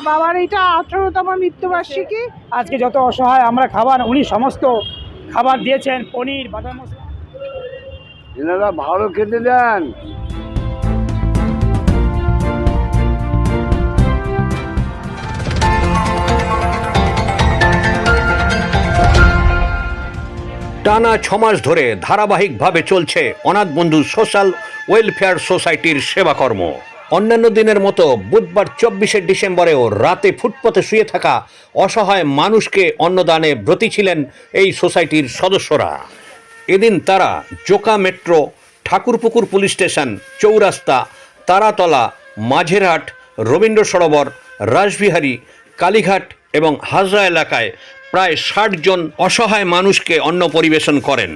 বাবার এটা 18তম মৃত্যুবার্ষিকী। আজকে যত অসহায় আমরা খাবার, উনি সমস্ত খাবার দিয়েছেন, পনির, বাদাম মশলা। এনারা ভালো খেতে দেন। টানা 6 মাস ধরে ধারাবাহিকভাবে চলছে অনাথ বন্ধু সোশ্যাল ওয়েলফেয়ার সোসাইটির সেবাকর্ম। অন্যান্য দিনের মতো বুধবার 24শে ডিসেম্বরেও রাতে ফুটপাতে শুয়ে থাকা অসহায় মানুষকে অন্নদানে ব্রতী ছিলেন এই সোসাইটির সদস্যরা। এদিন তারা Joka metro, Thakurpukur police station, চৌরাস্তা, তারাতলা, মাঝেরহাট, রবীন্দ্র সরোবর, রাসবিহারী, কালীঘাট এবং হাজরা এলাকায় প্রায় 60 জন অসহায় মানুষকে অন্ন পরিবেশন করেন।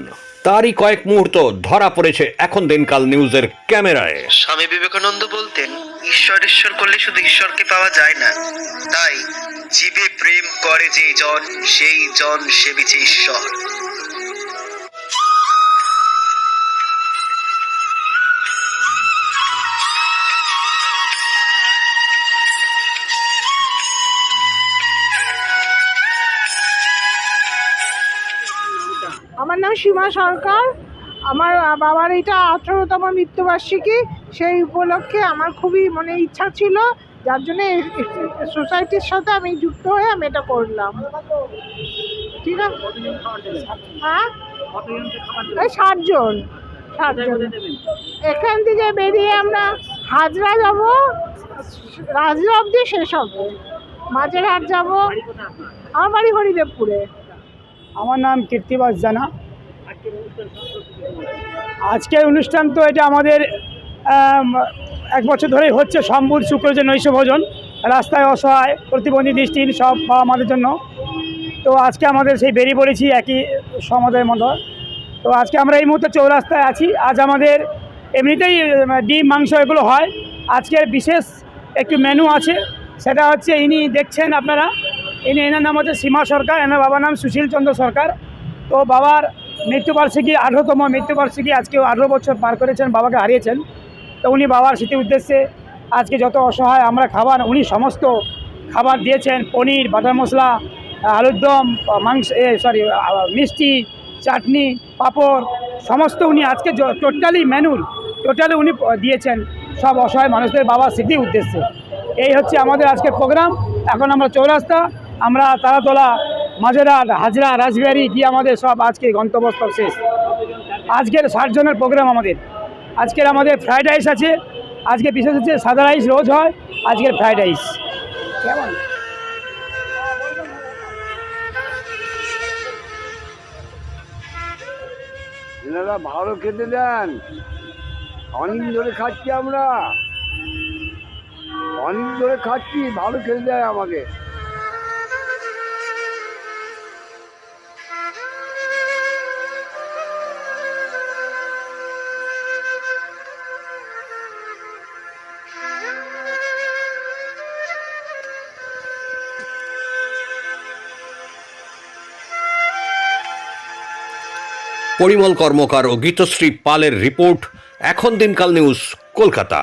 তারই কয়েক মুহূর্ত ধরা পড়েছে এখন দিনকাল নিউজের ক্যামেরায়। স্বামী বিবেকানন্দ বলতেন, ঈশ্বর ঈশ্বর করলে শুধু ঈশ্বরকে পাওয়া যায় না, তাই জীবে প্রেম করে যে জন, সেই জন সেবিছে ঈশ্বর। আমার নাম সীমা সরকার। আমার বাবার এটা 18তম মৃত্যুবার্ষিকী। সেই উপলক্ষে আমার খুবই ইচ্ছা ছিল, যার জন্য সোসাইটির সাথে আমি যুক্ত হয়ে আমি এটা করলাম। ঠিক আছে, হ্যাঁ, এই 60 জন। এখান থেকে বেরিয়ে আমরা হাজরা যাব, রাজরা অব্দি শেষ হবে, মাঝেরহাট যাব। আমার বাড়ি হরিদেবপুরে। আমার নাম কীর্তিবাস জানা। আজকের অনুষ্ঠান তো এটা আমাদের 1 বছর ধরেই হচ্ছে। সম্বুধ শুক্র যে নৈশ ভোজন, রাস্তায় অসহায় প্রতিবন্ধী দৃষ্টিহীন সব পাওয়া আমাদের জন্য। তো আজকে আমাদের সেই বেরিয়ে পড়েছি একই সমাজের মতো। তো আজকে আমরা এই মুহূর্তে চৌরাস্তায় আছি। আজ আমাদের এমনিতেই ডিম, মাংস এগুলো হয়। আজকের বিশেষ একটু মেনু আছে, সেটা হচ্ছে ইনি দেখছেন আপনারা, এনার নাম হচ্ছে সীমা সরকার, এনার বাবার নাম সুশীল চন্দ্র সরকার। তো বাবার মৃত্যুবার্ষিকী, 18তম মৃত্যুবার্ষিকী, আজকেও 18 বছর পার করেছেন, বাবাকে হারিয়েছেন। তো উনি বাবার স্মৃতির উদ্দেশ্যে আজকে যত অসহায় আমরা খাবার, উনি সমস্ত খাবার দিয়েছেন, পনির, বাদাম মশলা, আলুর দম, মাংস, মিষ্টি, চাটনি, পাঁপড়, সমস্ত উনি আজকে টোটালি উনি দিয়েছেন সব অসহায় মানুষদের বাবার স্মৃতির উদ্দেশ্যে। এই হচ্ছে আমাদের আজকের প্রোগ্রাম। এখন আমরা চৌরাস্তা, আমরা তারাতলা, মাঝেরহাট, হাজরা, রাসবিহারী গিয়ে আমাদের সব আজকে গন্তব্যস্থল শেষ। আজকের 60 জনের প্রোগ্রাম আমাদের। আজকের আমাদের ফ্রাইড রাইস আছে, আজকে বিশেষ হচ্ছে সাদা রাইস রোজ হয়, আজকের ফ্রাইড রাইস। কেমন? এনারা ভালো খেতে দেন। অনেক ধরে খাচ্ছি, আমরা অনেক ধরে খাচ্ছি, ভালো খেতে দেয় আমাকে। পরিমল কর্মকার ও গীতশ্রী পালের রিপোর্ট, এখন দিনকাল নিউজ, কলকাতা।